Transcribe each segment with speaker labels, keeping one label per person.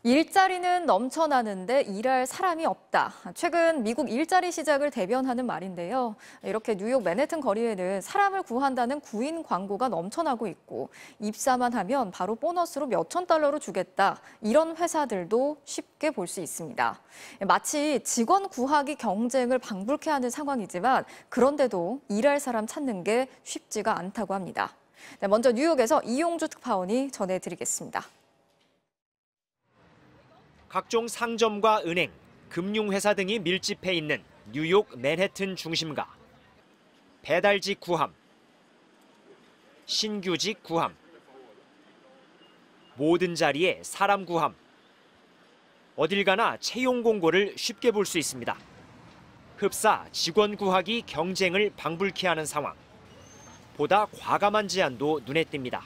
Speaker 1: 일자리는 넘쳐나는데 일할 사람이 없다. 최근 미국 일자리 시장을 대변하는 말인데요. 이렇게 뉴욕 맨해튼 거리에는 사람을 구한다는 구인 광고가 넘쳐나고 있고 입사만 하면 바로 보너스로 몇천 달러로 주겠다. 이런 회사들도 쉽게 볼 수 있습니다. 마치 직원 구하기 경쟁을 방불케 하는 상황이지만 그런데도 일할 사람 찾는 게 쉽지가 않다고 합니다. 네, 먼저 뉴욕에서 이용주 특파원이 전해드리겠습니다.
Speaker 2: 각종 상점과 은행, 금융회사 등이 밀집해 있는 뉴욕 맨해튼 중심가. 배달직 구함, 신규직 구함, 모든 자리에 사람 구함. 어딜 가나 채용 공고를 쉽게 볼 수 있습니다. 흡사 직원 구하기 경쟁을 방불케 하는 상황. 보다 과감한 제안도 눈에 띕니다.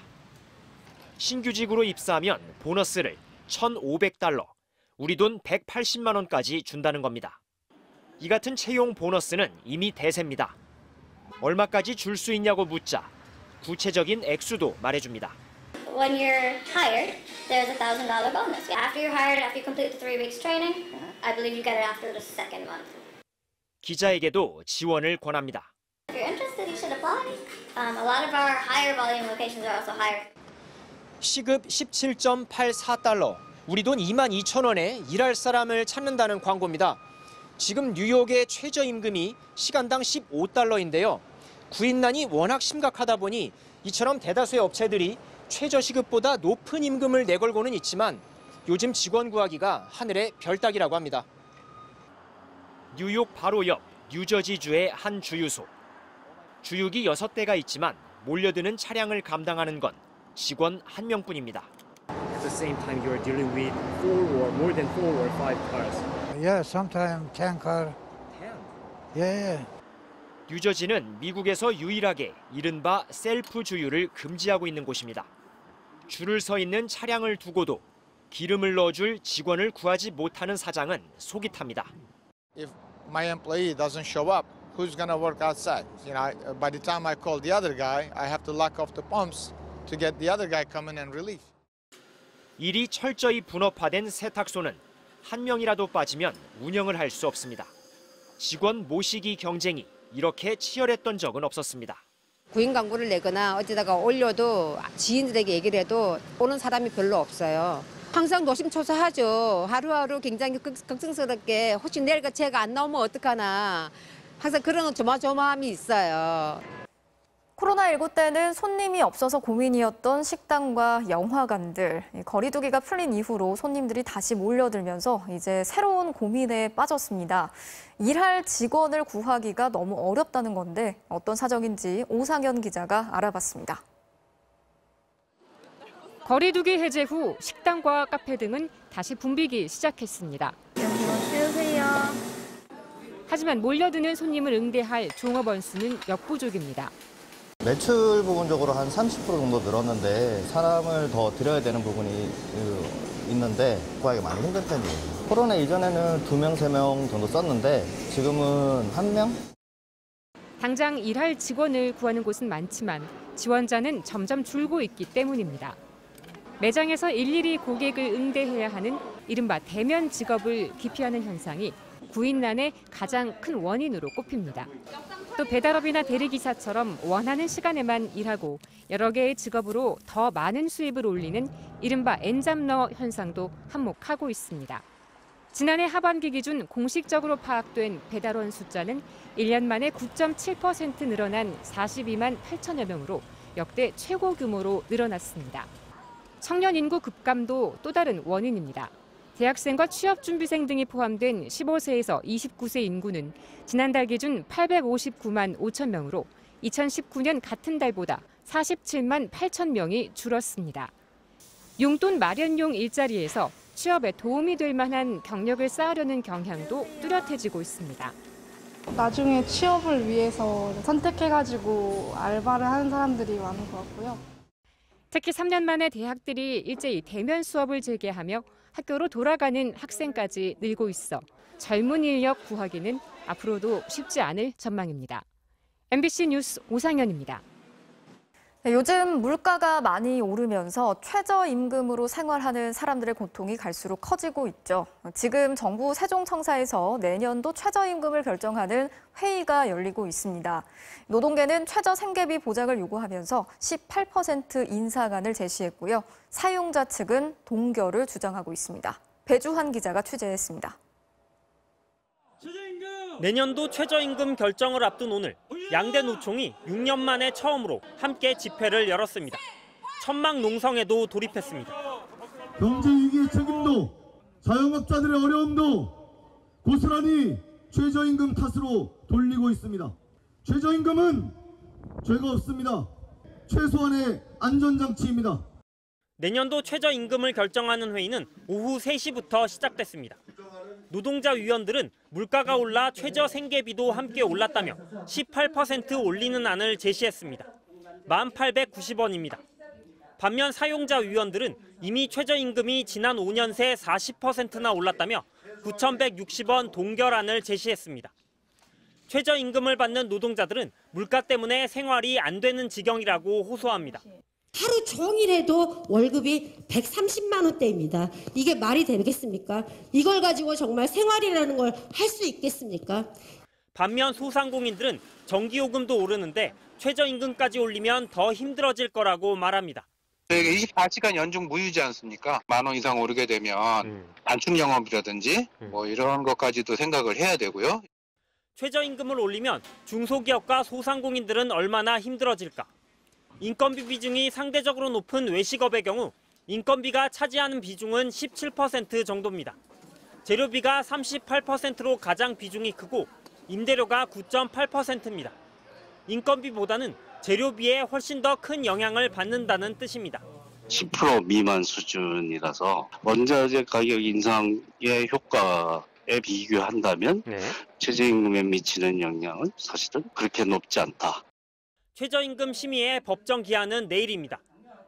Speaker 2: 신규직으로 입사하면 보너스를 1,500달러, 우리 돈 180만 원까지 준다는 겁니다. 이 같은 채용 보너스는 이미 대세입니다. 얼마까지 줄 수 있냐고 묻자 구체적인 액수도 말해줍니다.
Speaker 3: When you're hired, there's a $1,000 bonus. After you're hired, after you complete the 3 weeks training, I believe you get it after the second month.
Speaker 2: 기자에게도 지원을 권합니다.
Speaker 3: If you're interested, you should apply. A lot of our higher volume locations are also higher.
Speaker 2: 시급 17.84달러, 우리 돈 22,000원에 일할 사람을 찾는다는 광고입니다. 지금 뉴욕의 최저임금이 시간당 15달러인데요. 구인난이 워낙 심각하다 보니 이처럼 대다수의 업체들이 최저시급보다 높은 임금을 내걸고는 있지만 요즘 직원 구하기가 하늘의 별 따기라고 합니다. 뉴욕 바로 옆 뉴저지주의 한 주유소. 주유기 6대가 있지만 몰려드는 차량을 감당하는 건 직원 1명뿐입니다.
Speaker 4: At the same time, you're dealing with 4 or more than 4 or 5 cars.
Speaker 5: Yeah, sometimes 10 car.
Speaker 4: 10?
Speaker 5: Yeah.
Speaker 2: 뉴저지는 미국에서 유일하게 이른바 셀프 주유를 금지하고 있는 곳입니다. 줄을 서 있는 차량을 두고도 기름을 넣어줄 직원을 구하지 못하는 사장은 속이 탑니다.
Speaker 6: If my employee doesn't show up, who's going to work outside? You know, by the time I call the other guy, I have to lock off the pumps to get the other guy coming and relief.
Speaker 2: 일이 철저히 분업화된 세탁소는 한 명이라도 빠지면 운영을 할 수 없습니다. 직원 모시기 경쟁이 이렇게 치열했던 적은 없었습니다.
Speaker 7: 구인 광고를 내거나 어디다가 올려도 지인들에게 얘기를 해도 오는 사람이 별로 없어요. 항상 노심초사하죠. 하루하루 굉장히 걱정스럽게 혹시 내일 제가 안 나오면 어떡하나. 항상 그런 조마조마함이 있어요.
Speaker 1: 코로나19 때는 손님이 없어서 고민이었던 식당과 영화관들, 거리두기가 풀린 이후로 손님들이 다시 몰려들면서 이제 새로운 고민에 빠졌습니다. 일할 직원을 구하기가 너무 어렵다는 건데 어떤 사정인지 오상현 기자가 알아봤습니다.
Speaker 8: 거리두기 해제 후 식당과 카페 등은 다시 붐비기 시작했습니다. 하지만 몰려드는 손님을 응대할 종업원 수는 역부족입니다.
Speaker 9: 매출 부분적으로 한 30% 정도 늘었는데 사람을 더 들여야 되는 부분이 있는데 구하기 많이 힘든 편이에요. 코로나 이전에는 2명, 3명 정도 썼는데 지금은 1명?
Speaker 8: 당장 일할 직원을 구하는 곳은 많지만 지원자는 점점 줄고 있기 때문입니다. 매장에서 일일이 고객을 응대해야 하는 이른바 대면 직업을 기피하는 현상이 구인난의 가장 큰 원인으로 꼽힙니다. 또 배달업이나 대리기사처럼 원하는 시간에만 일하고 여러 개의 직업으로 더 많은 수입을 올리는 이른바 엔잡러 현상도 한몫하고 있습니다. 지난해 하반기 기준 공식적으로 파악된 배달원 숫자는 1년 만에 9.7% 늘어난 42만 8천여 명으로 역대 최고 규모로 늘어났습니다. 청년 인구 급감도 또 다른 원인입니다. 대학생과 취업준비생 등이 포함된 15세에서 29세 인구는 지난달 기준 859만 5천 명으로 2019년 같은 달보다 47만 8천 명이 줄었습니다. 용돈 마련용 일자리에서 취업에 도움이 될 만한 경력을 쌓으려는 경향도 뚜렷해지고 있습니다.
Speaker 10: 나중에 취업을 위해서 선택해가지고 알바를 하는 사람들이 많은 것 같고요.
Speaker 8: 특히 3년 만에 대학들이 일제히 대면 수업을 재개하며 학교로 돌아가는 학생까지 늘고 있어 젊은 인력 구하기는 앞으로도 쉽지 않을 전망입니다. MBC 뉴스 오상현입니다.
Speaker 1: 네, 요즘 물가가 많이 오르면서 최저임금으로 생활하는 사람들의 고통이 갈수록 커지고 있죠. 지금 정부 세종청사에서 내년도 최저임금을 결정하는 회의가 열리고 있습니다. 노동계는 최저 생계비 보장을 요구하면서 18% 인상안을 제시했고요. 사용자 측은 동결을 주장하고 있습니다. 배주환 기자가 취재했습니다.
Speaker 11: 내년도 최저임금 결정을 앞둔 오늘 양대 노총이 6년 만에 처음으로 함께 집회를 열었습니다. 천막 농성에도 돌입했습니다.
Speaker 12: 경제 위기의 책임도 자영업자들의 어려움도 고스란히 최저임금 탓으로 돌리고 있습니다. 최저임금은 죄가 없습니다. 최소한의 안전장치입니다.
Speaker 11: 내년도 최저임금을 결정하는 회의는 오후 3시부터 시작됐습니다. 노동자 위원들은 물가가 올라 최저 생계비도 함께 올랐다며 18% 올리는 안을 제시했습니다. 1,890원입니다. 반면 사용자 위원들은 이미 최저임금이 지난 5년 새 40%나 올랐다며 9,160원 동결안을 제시했습니다. 최저임금을 받는 노동자들은 물가 때문에 생활이 안 되는 지경이라고 호소합니다.
Speaker 13: 하루 종일 해도 월급이 130만 원대입니다. 이게 말이 되겠습니까? 이걸 가지고 정말 생활이라는 걸 할 수 있겠습니까?
Speaker 11: 반면 소상공인들은 전기요금도 오르는데 최저임금까지 올리면 더 힘들어질 거라고 말합니다.
Speaker 14: 24시간 연중 무휴지 않습니까? 10,000원 이상 오르게 되면 단축 영업이라든지 뭐 이런 것까지도 생각을 해야 되고요.
Speaker 11: 최저임금을 올리면 중소기업과 소상공인들은 얼마나 힘들어질까? 인건비 비중이 상대적으로 높은 외식업의 경우 인건비가 차지하는 비중은 17% 정도입니다. 재료비가 38%로 가장 비중이 크고 임대료가 9.8%입니다. 인건비보다는 재료비에 훨씬 더 큰 영향을 받는다는 뜻입니다.
Speaker 15: 10% 미만 수준이라서 원자재 가격 인상의 효과에 비교한다면 최저임금에 미치는 영향은 사실은 그렇게 높지 않다.
Speaker 11: 최저임금 심의의 법정 기한은 내일입니다.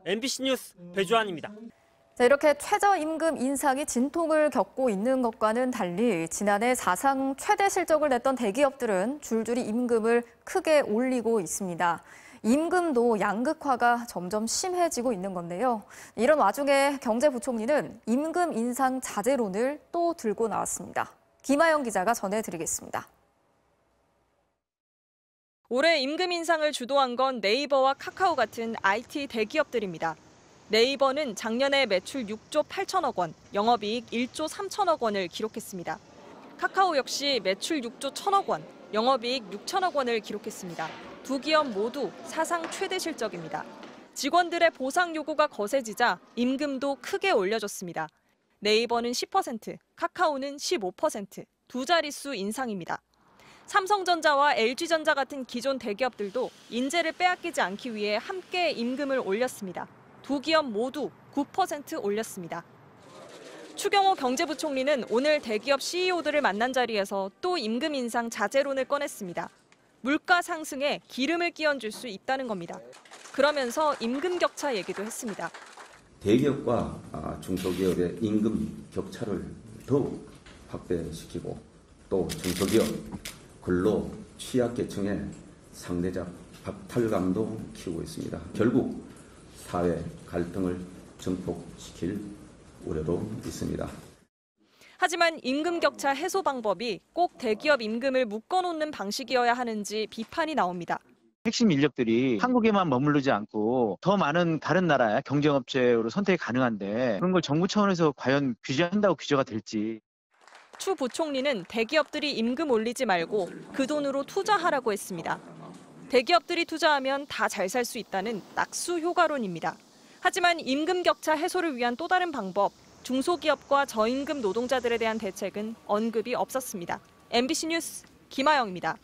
Speaker 11: MBC 뉴스 배주환입니다.
Speaker 1: 자, 이렇게 최저임금 인상이 진통을 겪고 있는 것과는 달리 지난해 사상 최대 실적을 냈던 대기업들은 줄줄이 임금을 크게 올리고 있습니다. 임금도 양극화가 점점 심해지고 있는 건데요. 이런 와중에 경제부총리는 임금 인상 자제론을 또 들고 나왔습니다. 김아영 기자가 전해드리겠습니다.
Speaker 16: 올해 임금 인상을 주도한 건 네이버와 카카오 같은 IT 대기업들입니다. 네이버는 작년에 매출 6조 8천억 원, 영업이익 1조 3천억 원을 기록했습니다. 카카오 역시 매출 6조 1천억 원, 영업이익 6천억 원을 기록했습니다. 두 기업 모두 사상 최대 실적입니다. 직원들의 보상 요구가 거세지자 임금도 크게 올려줬습니다. 네이버는 10%, 카카오는 15%, 두 자릿수 인상입니다. 삼성전자와 LG전자 같은 기존 대기업들도 인재를 빼앗기지 않기 위해 함께 임금을 올렸습니다. 두 기업 모두 9% 올렸습니다. 추경호 경제부총리는 오늘 대기업 CEO들을 만난 자리에서 또 임금 인상 자제론을 꺼냈습니다. 물가 상승에 기름을 끼얹을 수 있다는 겁니다. 그러면서 임금 격차 얘기도 했습니다.
Speaker 17: 대기업과 중소기업의 임금 격차를 더욱 확대시키고 또 중소기업 근로 취약계층의 상대적 박탈감도 키우고 있습니다. 결국 사회 갈등을 증폭시킬 우려도 있습니다.
Speaker 16: 하지만 임금 격차 해소 방법이 꼭 대기업 임금을 묶어놓는 방식이어야 하는지 비판이 나옵니다.
Speaker 18: 핵심 인력들이 한국에만 머무르지 않고 더 많은 다른 나라의 경쟁업체로 선택이 가능한데 그런 걸 정부 차원에서 과연 규제한다고 규제가 될지.
Speaker 16: 추 부총리는 대기업들이 임금 올리지 말고 그 돈으로 투자하라고 했습니다. 대기업들이 투자하면 다 잘 살 수 있다는 낙수 효과론입니다. 하지만 임금 격차 해소를 위한 또 다른 방법, 중소기업과 저임금 노동자들에 대한 대책은 언급이 없었습니다. MBC 뉴스 김아영입니다.